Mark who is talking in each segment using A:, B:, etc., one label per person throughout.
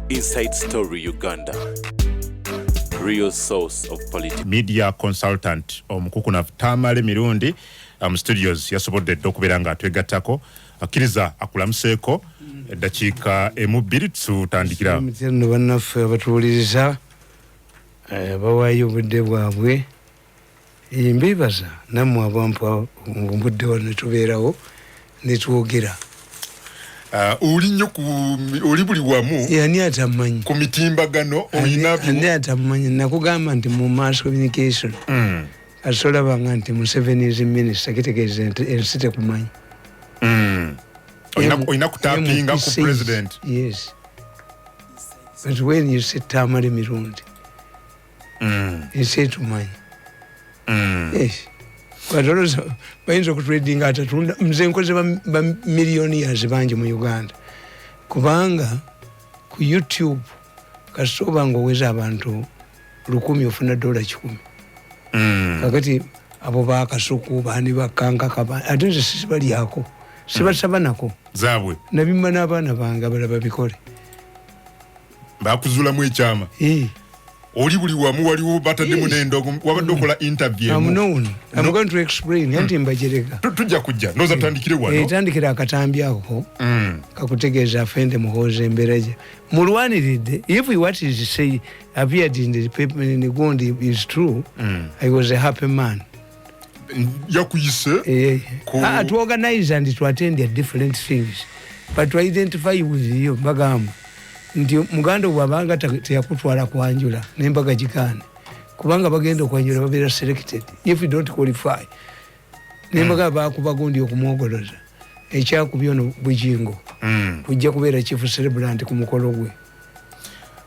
A: Inside Story Uganda. Real source of politics.
B: Media consultant omukukuna Tamale Mirundi studios yasobodde okubeera nga atwegattako akkiriza akulamuseeko eddakiika emu-bbiri tutandikira
C: nno bannaffe abatuwuliriza bawaayo obudde bwabwe mbeebaza nammwe abampa obudde wano ne tubeerawo ne twogera
B: oli nnyo oli buli wamu
C: ani atamanyi
B: ku mitimbagano olina
C: ani atamanyi nakugamba nti mu mass communication asolabanga nti Museveni is minister kitegeeza ensi tekumanyi
B: olina kutapinga ku president.
C: Yes, but when you say Tamale Mirundi ensi etumanyi yes kwatoloza bayinza okutradinga atatunda nze nkoze ba millionaires bangi mu Uganda kubanga ku YouTube kasoba ngo weza abantu 100 ofuna $100 kakati abo bakasuku bani bakanga kaba ate sibali yako sibasaba nako
B: zabwe
C: nabimma n'abaana bange abalaba bikole
B: bakuzulamu ekyama oli buli wamu waliwo batadde munendo wabadde okola interview
C: I'm going to explain yanti mbajereka
B: tujja kujja noza tandikire wano
C: tandikira akatambi ako kakutegeeza afende muhoze embereje mulwaniridde if what is say appeared in the paper in the Gondi is true. I was a happy man
B: yakuyise
C: to organize and to attend at different things but to identify with you bagamba nti muganda wabanga teyakutwala kwanjula nembaga jikane kubanga bagenda kwanjula babera selected if you don't qualify nembaga bakubagondi okumwogoloza ekyakubyono bujingo kujja kubeera chief celebrant ku mukolo gwe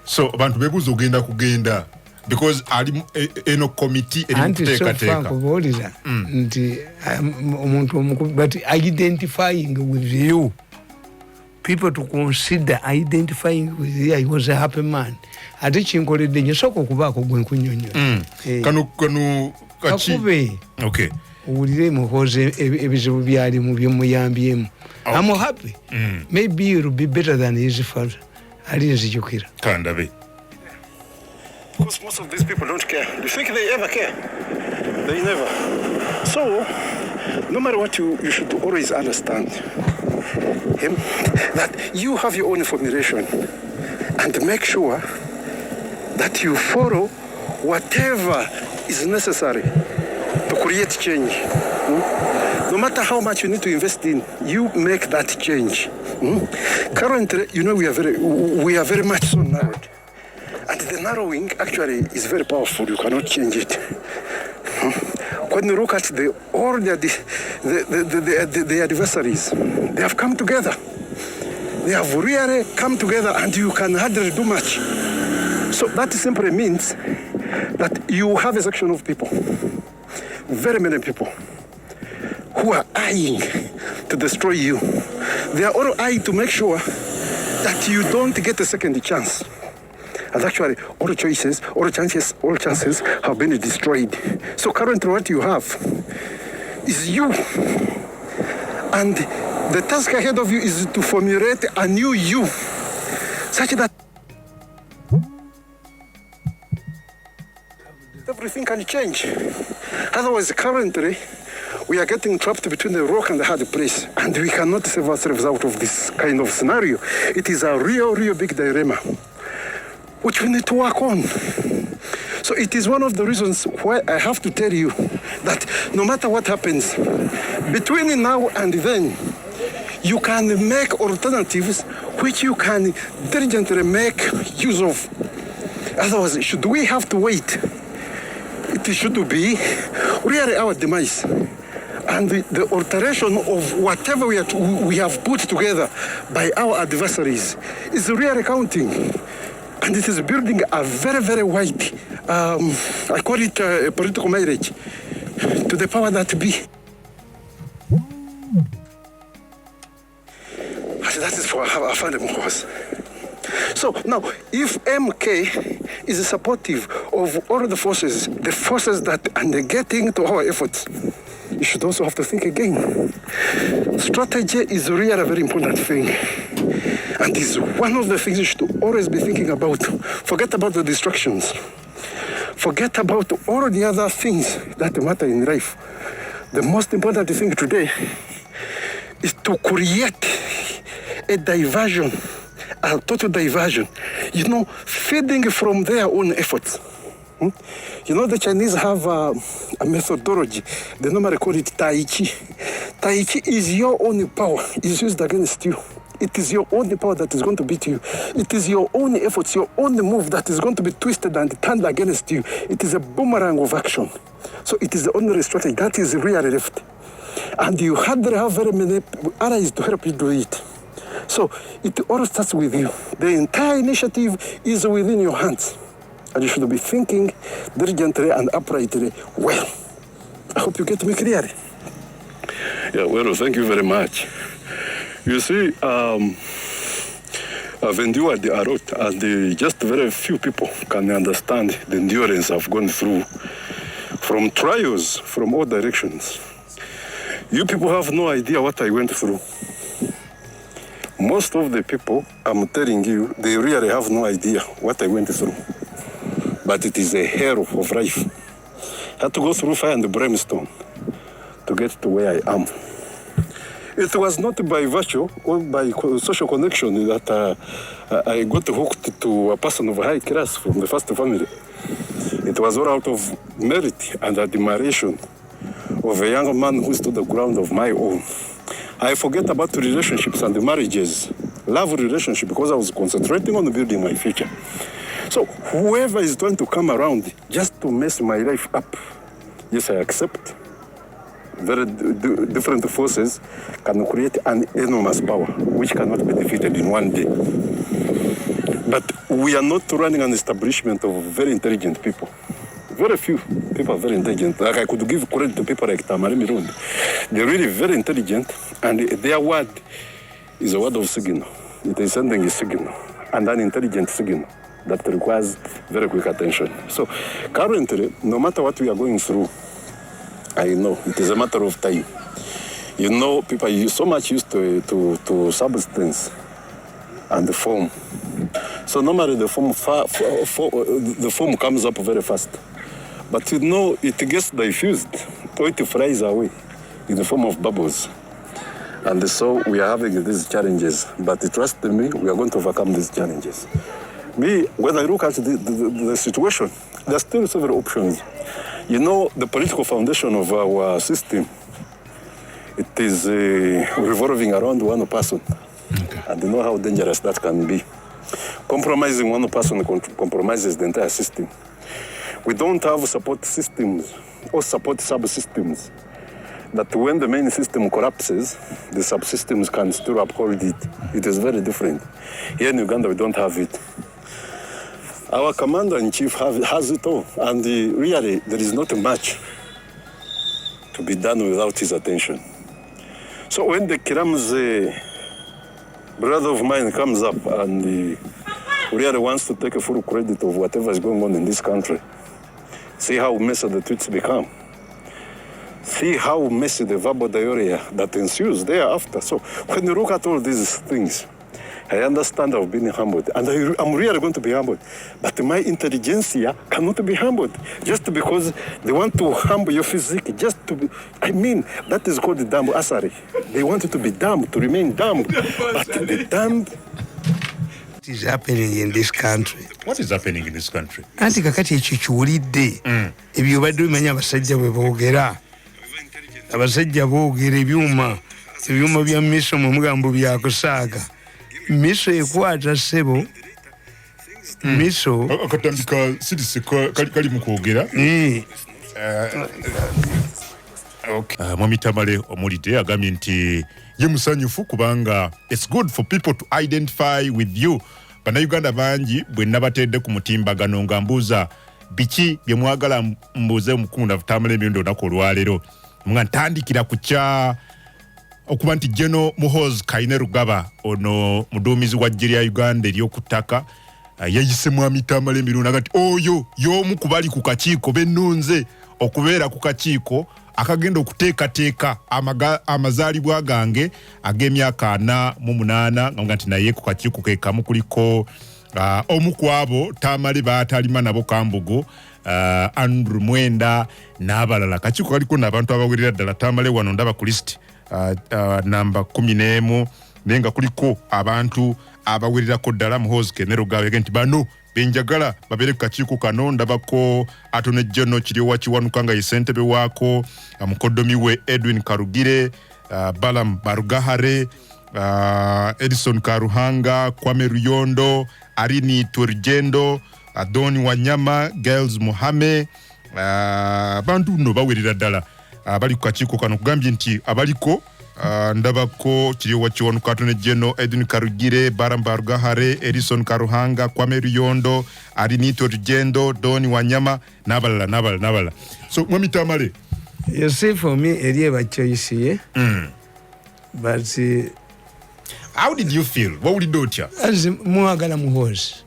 B: so abantu bebuzo kugenda because ali eno committee
C: teka nti omuntu omukulu but identifying with you people to consider identifying with you. I was a happy man ate chinkoledde nyo soko kubaako gwe nkunyonyo
B: kanu kachi okay
C: owulire muhoze ebizibu byali mu byemuyambyemu I'm happy maybe you'll be better than his father alinzijukira
B: kandabe
D: because most of these people don't care. You think they ever care? They never. So no matter what, you should always understand him that you have your own formulation and make sure that you follow whatever is necessary to create change. No matter how much you need to invest in, you make that change. Currently, you know, we are very much so narrowed, and the narrowing actually is very powerful. You cannot change it. When you look at all the adversaries, they have come together. They have really come together, and you can hardly do much. So that simply means that you have a section of people, very many people, who are eyeing to destroy you. They are all eyeing to make sure that you don't get a second chance. And actually, all chances have been destroyed. So currently what you have is you. And the task ahead of you is to formulate a new you, such that everything can change. Otherwise, currently, we are getting trapped between the rock and the hard place, and we cannot save ourselves out of this kind of scenario. It is a real big dilemma, which we need to work on. So it is one of the reasons why I have to tell you that no matter what happens, between now and then, you can make alternatives which you can diligently make use of. Otherwise, should we have to wait? It should be really our demise. And the alteration of whatever we have put together by our adversaries is really counting. And it is building a very wide, I call it a political marriage to the power that be. And that is for our family cause. So now, if MK is supportive of all the forces that are getting to our efforts, you should also have to think again. Strategy is really a very important thing. And it's one of the things you should always be thinking about. Forget about the distractions. Forget about all the other things that matter in life. The most important thing today is to create a diversion, a total diversion, feeding from their own efforts. The Chinese have a methodology. They normally call it Tai Chi. Tai Chi is your own power. It's used against you. It is your own power that is going to beat you. It is your own efforts, your own move that is going to be twisted and turned against you. It is a boomerang of action. So it is the only strategy that is really left. And you hardly have very many allies to help you do it. So it all starts with you. The entire initiative is within your hands. And you should be thinking diligently and uprightly well. I hope you get me clearly. Yeah, well, thank you very much. You see, I've endured a lot, and just very few people can understand the endurance I've gone through from trials from all directions. You people have no idea what I went through. Most of the people, I'm telling you, they really have no idea what I went through. But it is a hell of life. I had to go through fire and brimstone to get to where I am. It was not by virtue or by social connection that I got hooked to a person of high class from the first family. It was all out of merit and admiration of a young man who stood the ground of my own. I forget about the relationships and the marriages, love relationship, because I was concentrating on building my future. So whoever is trying to come around just to mess my life up, yes, I accept. Very different forces can create an enormous power which cannot be defeated in one day. But we are not running an establishment of very intelligent people. Very few people are very intelligent. Like I could give credit to people like Tamale Mirundi. They're really very intelligent, and their word is a word of signal. It is sending a signal, and an intelligent signal that requires very quick attention. So currently, no matter what we are going through, I know it is a matter of time. People are so much used to substance and the form. So normally the form comes up very fast. But it gets diffused, or it flies away in the form of bubbles. And so we are having these challenges. But trust me, we are going to overcome these challenges. When I look at the situation, there are still several options. The political foundation of our system, it is revolving around one person. Okay. And you know how dangerous that can be. Compromising one person compromises the entire system. We don't have support systems or support subsystems that when the main system collapses, the subsystems can still uphold it. It is very different. Here in Uganda, we don't have it. Our commander-in-chief has it all, and really there is not much to be done without his attention. So when the Kiram's brother of mine comes up and really wants to take a full credit of whatever is going on in this country, see how messy the tweets become. See how messy the verbal diarrhea that ensues thereafter. So when you look at all these things, I understand I've been humbled, and I'm really going to be humbled. But my intelligentsia cannot be humbled just because they want to humble your physique. That is called the dumb asari. They want you to be dumb, to remain dumb. But the dumb...
C: What is happening in this country?
B: What is happening in this country?
C: Anti kakati ekikiwulidde ebyo badde bimanya abasajja bwe boogera. Abasajja boogera ebyuma bya miso mu mugambo byakusaaga. Miso ekwata ssebo. Miso
B: akatambika sidise kali mu kwogera. Mwami Tamale omulidde agambye nti ye musanyufu kubanga it's good for people to identify with you. Bannayuganda bangi bwe nabatedde ku mutimbagano nga mbuuza biki bye mwagala mbuuze Omukunda Tamale Mirundi olunaku olwaleero. Nga ntandikira ku kya okuba nti General Muhoozi Kainerugaba ono muduumizi wa ggye lya Uganda ery'okuttaka yayise Mwami Tamale Mirundi agati oyo y'omu ku bali ku kakiiko bennunze okubeera ku kakiiko akagenda okuteekateeka amazaalibwa gange ag'emyaka 48 nga nti naye ku kakiiko ke kamu kuliko omu ku abo Tamale baatalima nabo Kambugu, Andrew Mwenda n'abalala. Kakiiko kaliko n'abantu abawerera ddala. Tamale wano ndaba ku list namba 11 naye nga kuliko abantu abawererako ddala. Muhoozi Kenero gawege nti bano benjagala babeere ku kakiiko kano. Ndabako Attorney General Kiryowa Kiwanuka nga ye ssentebe waako, mukoddomi we Edwin Karugire, Balaam Barugahare, Edison Karuhanga, Kwame Ruyondo, Arini Turjendo, Adoni Wanyama, Girls Muhame, bantu no bawerera ddala abali ku kakiiko kano. Kugambye nti abaliko ndabako Kiryowa Kiwanuka, Attorney General Edwin Karugire, Balaam Barugahare, Edison Karuhanga, Kwame Ruyondo, Arini Turjendo, Doni Wanyama n'abalala. So Mwami Tamale,
C: you see, for me eri choice ye. But
B: how did you feel? What would you do?
C: As Muagala Muhoozi,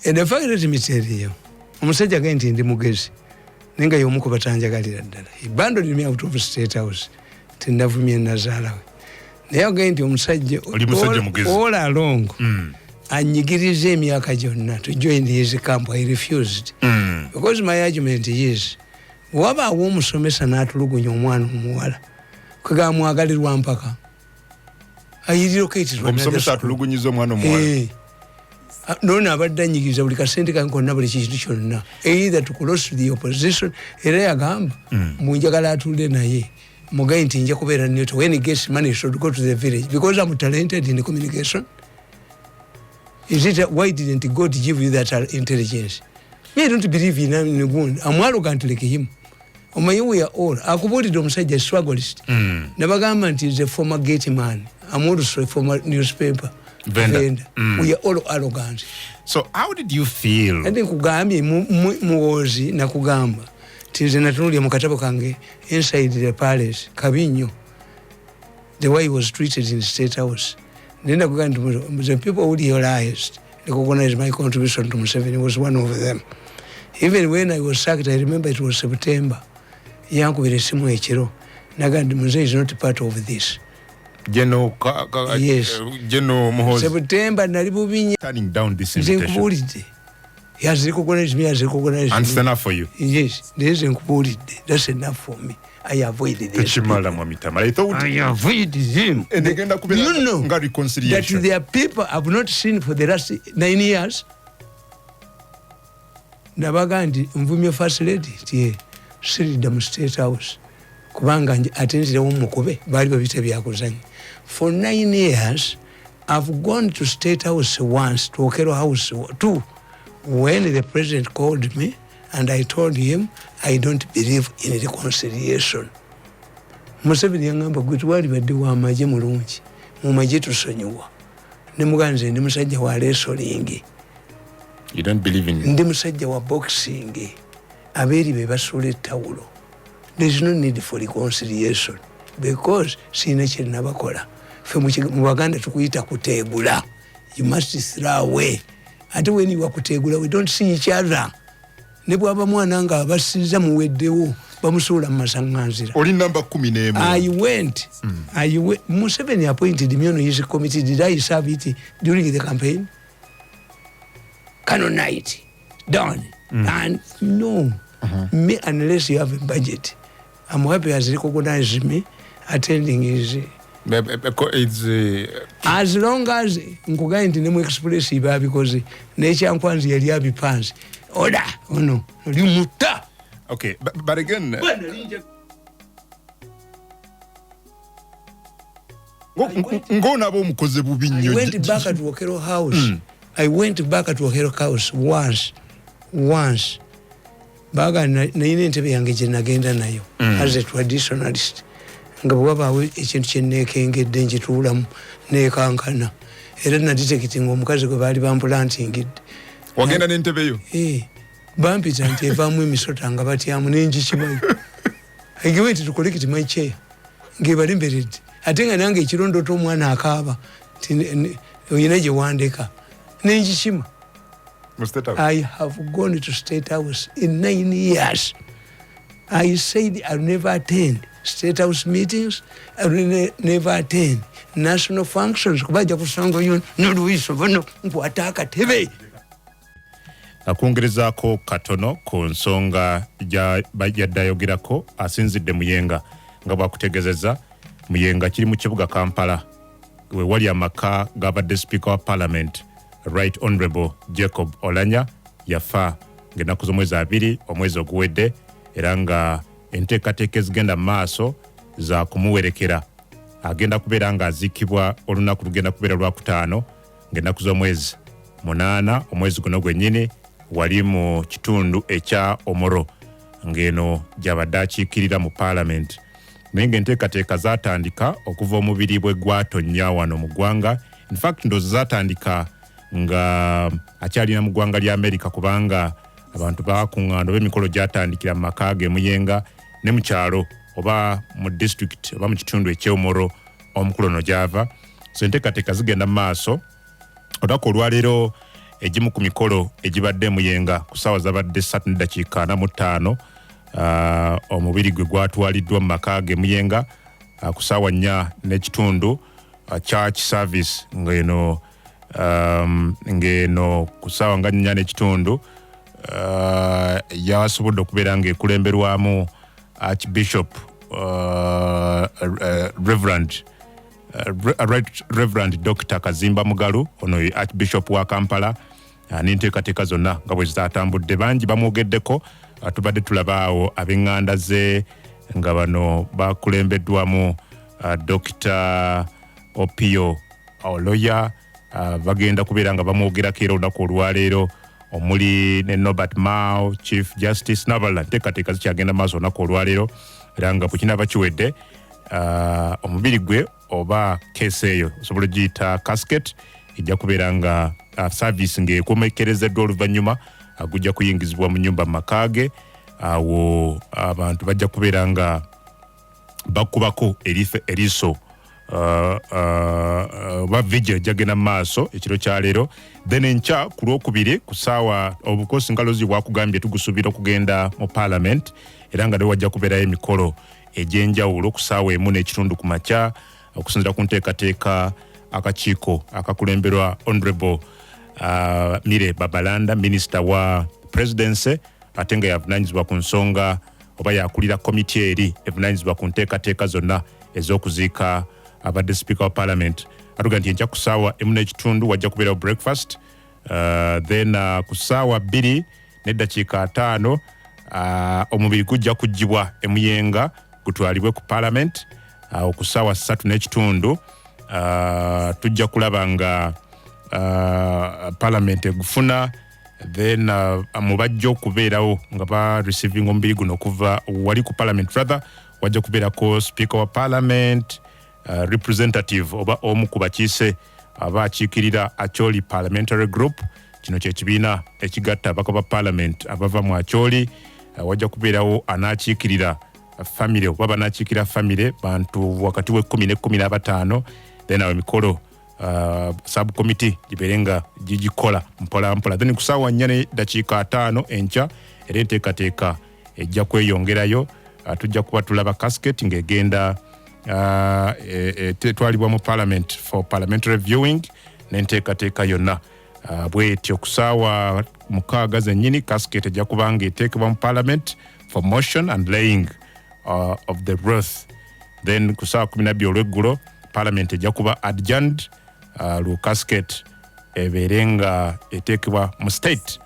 C: and the fact that material, omusajja genti ndi mugezi nenga y'omu ku batanjagalira ddala. He bundled me out of State House. Tindavumye nazaalawe. Naye agenti omusajja all along anyigiriza emyaka gyonna to join his camp. I refused. Because my argument is wabaawo omusomesa n'atulugunya omwana omuwala kagamba mwagalirwa mpaka ayiriroketirwa
B: omusomesa atulugunyiza omwana omuwala
C: nona abadde anyigiriza buli kasente kange konna buli kintu kyonna either to close the opposition. Era yagamba munjagala atulire naye mugaye nti nja kubeera nyoto when he gets money he should go to the village because I'm talented in communication. Is it why didn't God give you that intelligence? I don't believe in him. I'm arrogant like him. We are all. Akubulidde omusajja struggleist. Nabagamba nti is a former gate man. I'm also a former newspaper vendor. We are all arrogant.
B: So how did you feel?
C: I think kugambye Muhoozi na kugamba tize natunulya mu katabo kange inside the palace Kabinyo, the way he was treated in State House. Then the people who realized, recognized my contribution to Museveni was one of them. Even when I was sacked, I remember it was September. Yankubira esimu ekiro. Nagandi Muze is not part of this. Yes.
B: General Muhoozi.
C: September nali bubinya.
B: Turning down this invitation.
C: He has recognized me,
B: And it's enough for you?
C: Yes. There's encouraged. That's enough for me. I avoided this. I avoided him.
B: And you know
C: that their people have not seen for the last 9 years. Nabagandi mvumye first lady tie sirida mu State House kubanga atenzire omukube bali babite byakuzanya. For 9 years I've gone to State House once, to Okero House two, when the president called me and I told him I don't believe in reconciliation. Museveni yangamba gwe twali badde wa maje mulungi mu maje tusonyiwa ne muganze ndi musajja wa wrestling.
B: You don't believe in
C: ndi musajja wa boxing aberi be basula ettawulo. There's no need for reconciliation because sina kye nabakola fe mu Baganda tukuyita kuteegula. You must throw away. And when you are kuteegula we don't see each other. Ne bwaba mwana nga abasiza muweddewo bamusula masanganzira.
B: Oli number 11.
C: I went. Museveni appointed me on his committee. Did I serve it during the campaign? Canon night. Done. And no. Me, unless you have a budget. I'm happy as he recognized me attending his... as long as nkugaye nti nemu express iba because nature nkwanzi yali abipansi. Oda, no. Limuta.
B: Okay, but again... I
C: went back at Okero House. I went back at Okero House once. Baga na ine ntebe yange gye nagenda nayo as a traditionalist. Nga bwaba ekintu kyenneekengedde nkituulamu neekankana. Era naditekitinga omukazi gwe baali bamplantingidde.
B: Wagenda n'entebe yo?
C: Bampita nti evaamu emisota nga batyamu nenjikimanyi. I went to collect my chair. Ng'ebali mberedde. Ate nga nange ekirondooto omwana akaaba oyina gye wandeeka nenjikima. I have gone to State House in 9 years. I said I'll never attend State House meetings, I'll never attend national functions. Kubaja kusanga yon noluiso bono nkwataka tebe.
B: Akwongerezako katono ku nsonga yaddayogirako asinzidde Muyenga nga bwakutegezeza Muyenga kiri mu kibuga Kampala we wali amaka gabadde Speaker wa Parliament Right Honorable Jacob Olanya yafa ng'ennaku z'omwezi 2 omwezi oguwedde era nga enteekateeka ezigenda mu maaso za kumuwerekera agenda kubeera nga aziikibwa olunaku lugenda kubeera Lwakutaano ng'ennaku z'omwezi 8 omwezi guno gwennyini wali mu kitundu ekya Omoro ng'eno gy'abadde akiikirira mu Parliament naye ng'enteekateeka zaatandika okuva omubiri bwe gwatonnya wano mu ggwanga. In fact ndowooza zaatandika nga akyalina mu ggwanga lya America kubanga abantu baakuŋŋaana b'emikolo gyatandikira mu maka ge Muyenga ne mu kyalo oba mu district oba mu kitundu eky'Omoro omukulu ono gy'ava. So enteekateeka zigenda mu maaso. Olunaku olwaleero egimu ku mikolo egibadde Muyenga ku ssaawa zabadde 3:45 omubiri gwe gwatwaliddwa mu maka ge Muyenga ku ssaawa 4 n'ekitundu church service ng'eno ku ssaawa nga 4 n'ekitundu yasobodde okubeera ng'ekulemberwamu Archbishop Reverend Dr. Kazimba Mugalu ono Archbishop wa Kampala n'enteekateeka zonna nga bwe zitambudde bangi bamwogeddeko. Tubadde tulaba awo ab'eŋŋanda ze nga bano bakulembeddwamu Dr. Opio Oloya bagenda kubeera nga bamwogerako era olunaku olwaleero omuli ne Norbert Mao Chief Justice n'abalala. Enteekateeka zikyagenda maaso olunaku olwaleero era nga bwe kinaaba kiwedde omubiri gwe oba keesi eyo osobola ogiyita casket ejja kubeera nga service ng'ekomekerezeddwa oluvannyuma gujja kuyingizibwa mu nnyumba mu maka ge. Awo abantu bajja kubeera nga bakubako eriiso oba vigil ejjagenda mu maaso ekiro kya leero. Then enkya ku Lwokubiri ku ssaawa obukosi Ngalozi bwakugambye tugusuubira okugenda mu Parliament era nga wajja kubeerayo emikolo egy'enjawulo ku ssaawa 1:30 ku makya okusinziira ku nteekateeka akakiiko akakulemberwa Honorable Mire Babalanda Minister wa Presidency ate nga yavunaanyizibwa ku nsonga oba yakulira komiti eri evunaanyizibwa ku nteekateeka zonna ez'okuziika abadde Speaker wa Parliament. Atuga nti enkya ku ssaawa 1:30 wajja kubeerawo breakfast then ku ssaawa 2:05 omubiri gujja kuggyibwa e Muyenga gutwalibwe ku Parliament. Ku ssaawa 3:30 tujja kulaba nga Parliament egufuna then mubajja okubeerawo nga ba receiving omubiri guno okuva wali ku Parliament rather wajja kubeerako Speaker wa Parliament representative oba omu ku bakiise aba akiikirira Acholi Parliamentary Group. Kino kye kibiina ekigatta abaka ba Parliament abava mu Acholi. Wajja kubeerawo anaakiikirira family oba banaakiikirira family bantu wakati we 10 ne 15 then awo emikolo subcommittee gibeerenga gigikola mpola mpola. Then ku ssaawa 4:05 enkya era enteekateeka ejja kweyongerayo. Tujja kuba tulaba casket ng'egenda tetwalibwa mu Parliament for parliamentary viewing n'enteekateeka yonna bwetyo. Ku ssaawa 6 zennyini casket ejja kuba ng'eteekebwa mu Parliament for motion and laying of the wreath. Then ku ssaawa 12 olweggulo Parliament ejja kuba adjourned lu casket ebeere nga eteekebwa mu state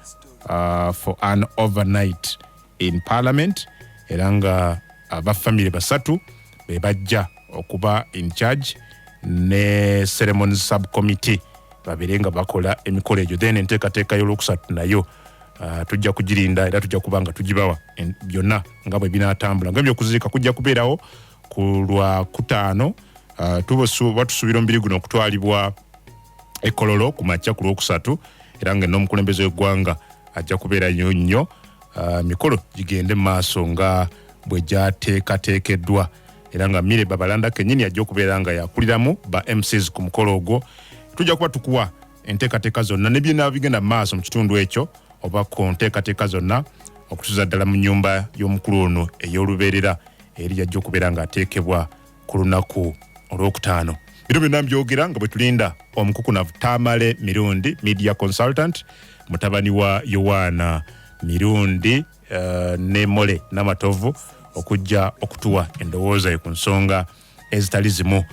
B: for an overnight in Parliament era nga abafamily basatu be bajja okuba in charge ne ceremonies subcommittee babeere nga bakola emikolo egyo. Then enteekateeka y'olwokusatu nayo tujja kugirinda era tujja kuba nga tugibawa byonna nga bwe binaatambula. Nga by'okuziika kujja kubeerawo ku Lwakutaano. Batusuubira omubiri guno okutwalibwa e Kololo ku makya ku Lwokusatu era nga n'omukulembeze w'eggwanga ajja kubeerayo nnyo. Mikolo gigende mu maaso nga bwe gyateekateekeddwa era nga Mire Babalanda kennyini ajja okubeera nga yakuliramu ba MCs ku mukolo ogwo. Tujja kuba tukuwa enteekateeka zonna ne byonna bigenda mu maaso mu kitundu ekyo oba ku nteekateeka zonna okutuza ddala mu nnyumba y'omukulu ono ey'olubeerera eri yajja okubeera ng'ateekebwa ku lunaku olwokutaano. Bino byonna mbyogera nga bwe tulinda omukukunavu Tamale Mirundi media consultant, mutabani wa Yowaana Mirundi ne Mole Namatovu okujja okutuwa endowooza ye ku nsonga ezitali zimu.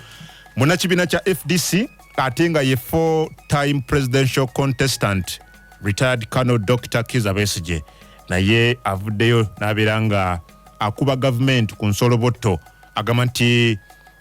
B: Munnakibiina kya FDC ate nga ye 4-time presidential contestant retired Colonel Dr. Kizza Besigye naye avuddeyo n'abeera nga akuba gavumenti ku nsolobotto agamba nti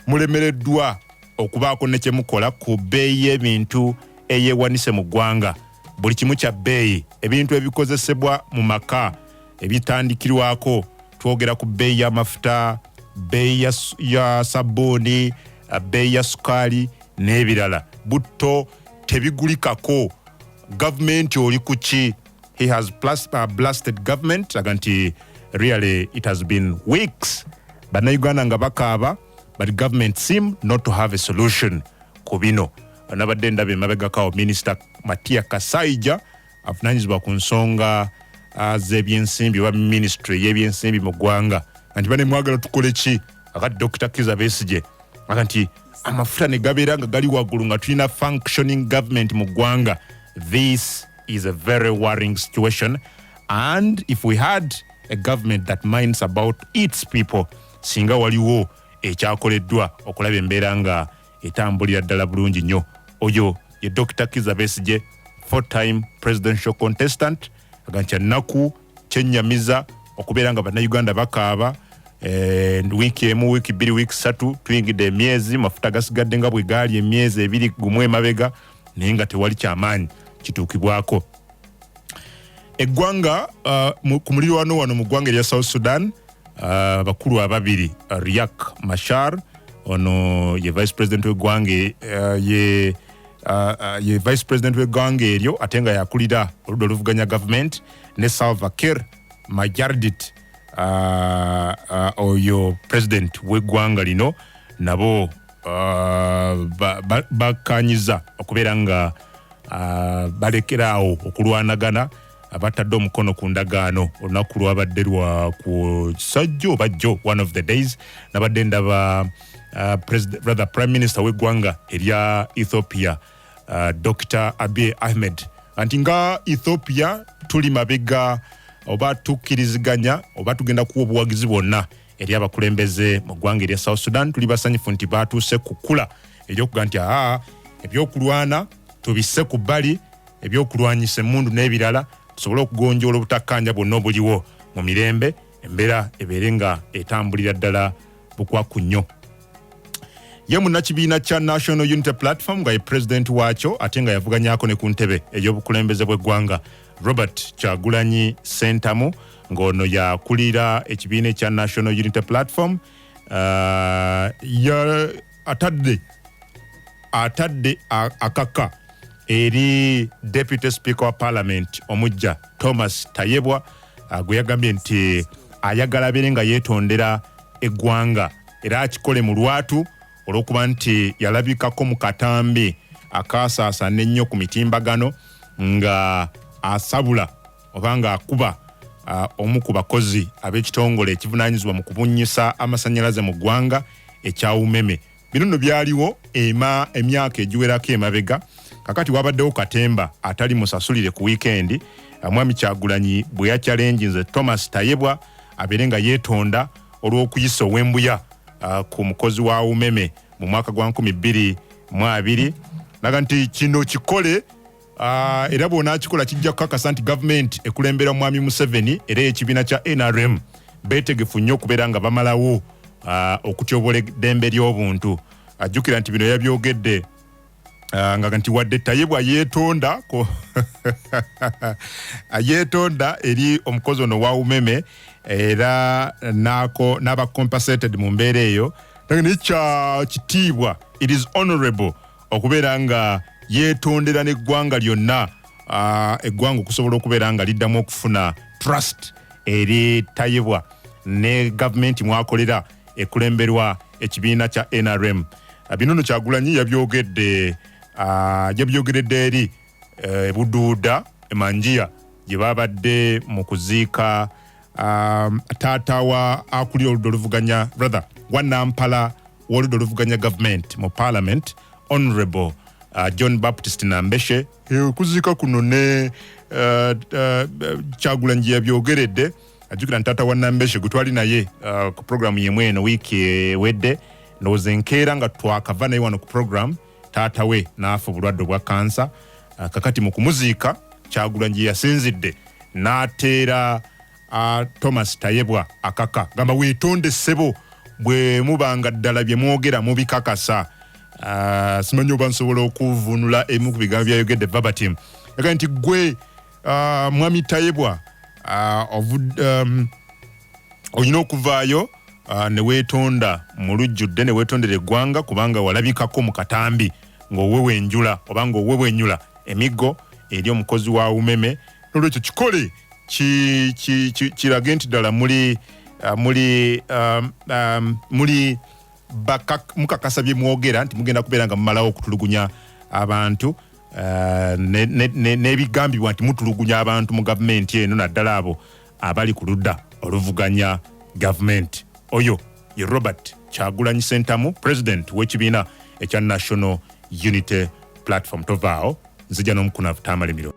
B: mulemereddwa okubaako ne kye mukola ku bbeeyi y'ebintu eyeewanise mu ggwanga. Buli kimu kya bbeeyi, ebintu ebikozesebwa mu maka ebitandikirwako, twogera ku bbeeyi y'amafuta, bbeeyi ya sabbuuni, bbeeyi ya sukaali n'ebirala. Butto tebigulikako. Gavumenti oli ku ki? He has blasted government aga nti really it has been weeks bannayuganda nga bakaaba but government seem not to have a solution ku bino. Nabadde ndaba emabegakawo Minister Matia Kasaija avunaanyizibwa ku nsonga z'ebyensimbi oba ministry y'ebyensimbi mu ggwanga nti bane mwagala tukole ki aka Dr. Kizza Besigye aga nti amafuta ne gabeera nga gali waggulu nga tulina functioning government mu ggwanga. This is a very worrying situation, and if we had a government that minds about its people, singa waliwo ekyakoleddwa okulaba embeera nga etambulira ddala bulungi nnyo. Oyo ye Dr. Kizza Besigye, 4-time presidential contestant, aga nti ennaku kyennyamiza okubeera nga bannayuganda bakaaba wiiki emu, wiiki bbiri, wiiki ssatu, tuyingidde emyezi, mafuta gasigadde nga bwe gaali emyezi ebiri gumu emabega, naye nga tewali kyamaanyi kituukibwako. Eggwanga ku muliraano wano mu ggwanga erya South Sudan, bakulu ababiri, Riek Machar ono ye vice president w'eggwanga ye vice president w'eggwanga eryo ate nga yakulira oludda oluvuganya government, ne Salva Kiir Mayardit oyo president w'eggwanga lino, nabo bakanyiza okubeera nga balekeraawo okulwanagana, batadde omukono ku ndagaano olunaku lwabadde lwa ku Kisajjo oba Jjo, one of the days. Nabadde ndaba prime minister w'eggwanga erya Ethiopia, Dr. Abiy Ahmed, anti nga Ethiopia tuli mabega oba tukkiriziganya oba tugenda kuwa obuwagizi bwonna eri abakulembeze mu ggwanga erya South Sudan. Tuli basanyufu nti baatuuse kukula eby'okuga nti ebyokulwana tubisse ku bbali, ebyokulwanyisa emmundu n'ebirala tusobole okugonjoola obutakkanja bwonna obuliwo mu mirembe, embeera ebeere nga etambulira ddala bukwaku nnyo. Ye munnakibiina kya National Unity Platform nga ye president waakyo ate nga yavuganyaako ne ku ntebe ey'obukulembeze bw'eggwanga, Robert Kyagulanyi Ssentamu, ng'ono yakulira ekibiina ekya National Unity Platform, atadde akaka eri Deputy Speaker wa Parliament omujja Thomas Tayebwa, gwe yagambye nti ayagala abeere nga yeetondera eggwanga era akikole mu lwatu olw'okuba nti yalabikako mu katambi akaasaasana ennyo ku mitimbagano nga asabula oba nga akuba omu ku bakozi ab'ekitongole ekivunaanyizibwa mu kubunyisa amasannyalaze mu ggwanga ekya UMEME. Bino nno byaliwo emyaka egiwerako emabega. Kakati wabaddewo katemba atali musasulire ku weekend, Mwami Kyagulanyi bwe yakyalenjinze Thomas Tayebwa abeere nga yeetonda olw'okuyisa ow'embuya ku mukozi wa UMEME mu mwaka gwa 2022, naga nti kino kikole era bw'onaakikola kijja kukakasa nti gavumenti ekulembera Mwami Museveni era ekibiina kya NRM beetegefu nnyo okubeera nga bamalawo okutyobola eddembe ly'obuntu. Ajjukira nti bino yabyogedde nga nti wadde Tayebwa yeetonda yeetonda eri omukozi ono wa UMEME era n'aba compensated mu mbeera eyo, naye kya kitiibwa, it is honorable okubeera nga yeetondera n'eggwanga lyonna, eggwanga okusobola okubeera nga liddamu okufuna trust eri Tayebwa ne gavumenti mwakolera ekulemberwa ekibiina kya NRM. Bino nno Kyagulanyi yabyogeredde eri Buduuda Emanjia gye babadde mu kuziika taata wa akuli oludda oluvuganya brother wannampala w'oludda oluvuganya government mu parliament honorable John Baptist Nambeshe kuzika kuno ne Kyagulanyi yabyogeredde ajukira ntata wa Nambeshe gutwali naye ku program yemwe eno wiki wedde ndowooza enkeera nga twakava naye wano ku program taata we n'afa obulwadde bwa kansa kakati mu kumuziika Kyagulanyi yasinzidde n'ateera Thomas Tayebwa akaka gamba weetonde ssebo bwe mubanga ddala bye mwogera mubikakasa simanyi oba nsobola okuvunula emu ku bigambo byayogedde verbatim yaga nti gwe mwami Tayebwa olina okuvaayo ne weetonda mu lujjudde ne weetondera eggwanga kubanga walabikako mu katambi ng'owewe enjula oba ng'owewe ennyula emiggo eri omukozi wa umeme n'olwekyo kikole kirage nti ddala mukakasa bye mwogera nti mugenda kubeera nga mumalawo okutulugunya abantu n'ebigambibwa nti mutulugunya abantu mu gavumenti eno naddala abo abali ku ludda oluvuganya gavumenti. Oyo ye Robert Kyagulanyi Ssentamu, president w'ekibiina ekya National Unity Platform. Tovaawo nzija n'omukunavu Tamale Miro.